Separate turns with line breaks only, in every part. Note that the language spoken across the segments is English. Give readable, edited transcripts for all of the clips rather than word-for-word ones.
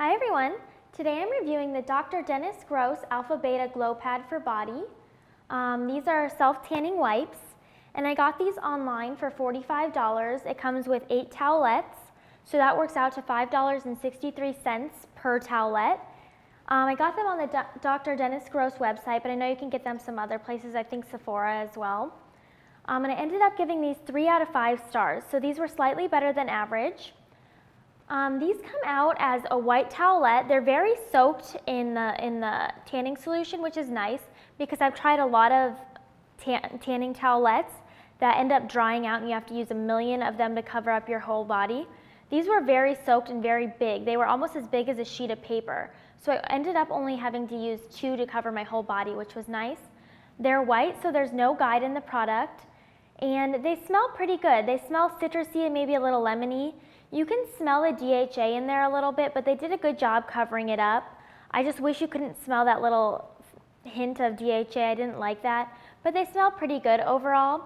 Hi everyone! Today I'm reviewing the Dr. Dennis Gross Alpha Beta Glow Pad for Body. These are self-tanning wipes, and I got these online for $45. It comes with 8 towelettes, so that works out to $5.63 per towelette. I got them on the Dr. Dennis Gross website, but I know you can get them some other places, I think Sephora as well. And I ended up giving these 3 out of 5 stars, so these were slightly better than average. These come out as a white towelette. They're very soaked in the tanning solution, which is nice because I've tried a lot of tanning towelettes that end up drying out and you have to use a million of them to cover up your whole body. These were very soaked and very big. They were almost as big as a sheet of paper. So I ended up only having to use 2 to cover my whole body, which was nice. They're white, so there's no guide in the product. And they smell pretty good. They smell citrusy and maybe a little lemony. You can smell the DHA in there a little bit, but they did a good job covering it up. I just wish you couldn't smell that little hint of DHA. I didn't like that, but they smell pretty good overall.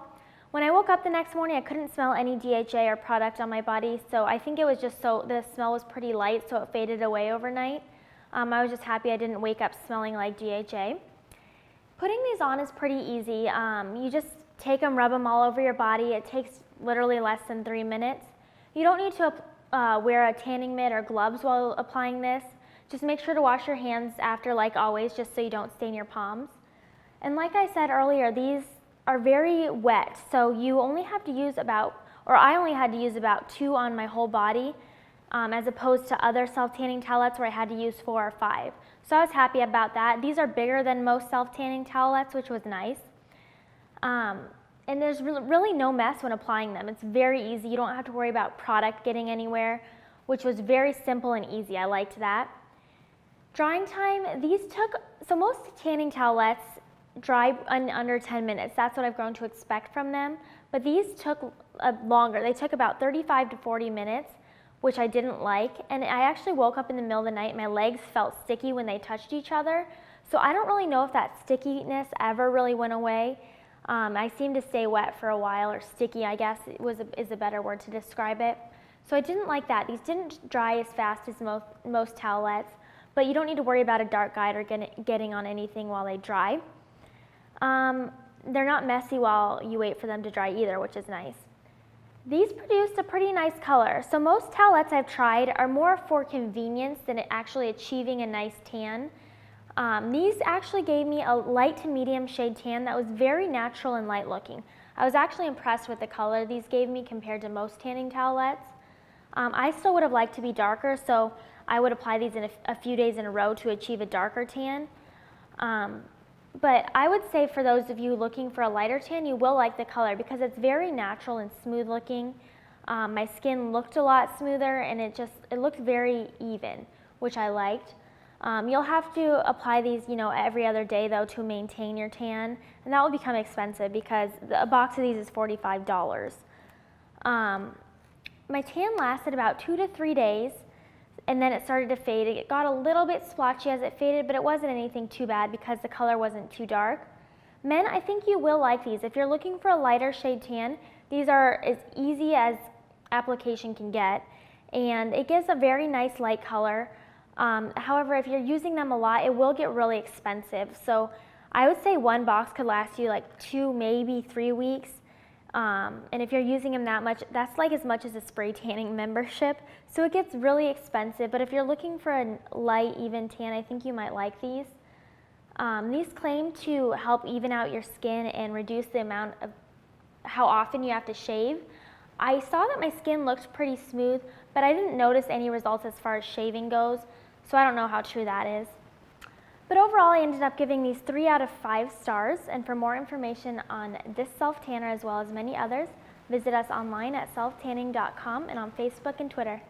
When I woke up the next morning, I couldn't smell any DHA or product on my body, so I think it was just the smell was pretty light, so it faded away overnight. I was just happy I didn't wake up smelling like DHA. Putting these on is pretty easy. You just take them, rub them all over your body. It takes literally less than 3 minutes. You don't need to wear a tanning mitt or gloves while applying this. Just make sure to wash your hands after, like always, just so you don't stain your palms. And like I said earlier, these are very wet, so you only have to use I only had to use about 2 on my whole body, as opposed to other self-tanning towelettes where I had to use 4 or 5. So I was happy about that. These are bigger than most self-tanning towelettes, which was nice. And there's really no mess when applying them. It's very easy. You don't have to worry about product getting anywhere, which was very simple and easy. I liked that. Drying time, so most tanning towelettes dry in under 10 minutes. That's what I've grown to expect from them. But these took longer. They took about 35 to 40 minutes, which I didn't like. And I actually woke up in the middle of the night. My legs felt sticky when they touched each other. So I don't really know if that stickiness ever really went away. I seemed to stay wet for a while, or sticky, I guess is a better word to describe it. So I didn't like that. These didn't dry as fast as most towelettes, but you don't need to worry about a dark guide or getting on anything while they dry. They're not messy while you wait for them to dry either, which is nice. These produced a pretty nice color. So most towelettes I've tried are more for convenience than actually achieving a nice tan. These actually gave me a light to medium shade tan that was very natural and light looking. I was actually impressed with the color these gave me compared to most tanning towelettes. I still would have liked to be darker, so I would apply these in a few days in a row to achieve a darker tan. But I would say for those of you looking for a lighter tan, you will like the color because it's very natural and smooth looking. My skin looked a lot smoother and it looked very even, which I liked. You'll have to apply these, every other day though to maintain your tan, and that will become expensive because a box of these is $45. My tan lasted about 2 to 3 days, and then it started to fade. It got a little bit splotchy as it faded, but it wasn't anything too bad because the color wasn't too dark. Men, I think you will like these. If you're looking for a lighter shade tan, these are as easy as application can get, and it gives a very nice light color. However, if you're using them a lot, it will get really expensive. So I would say 1 box could last you like 2, maybe 3 weeks. And if you're using them that much, that's like as much as a spray tanning membership. So it gets really expensive. But if you're looking for a light, even tan, I think you might like these. These claim to help even out your skin and reduce the amount of how often you have to shave. I saw that my skin looked pretty smooth, but I didn't notice any results as far as shaving goes. So I don't know how true that is. But overall, I ended up giving these 3 out of 5 stars. And for more information on this self-tanner as well as many others, visit us online at SelfTanning.com and on Facebook and Twitter.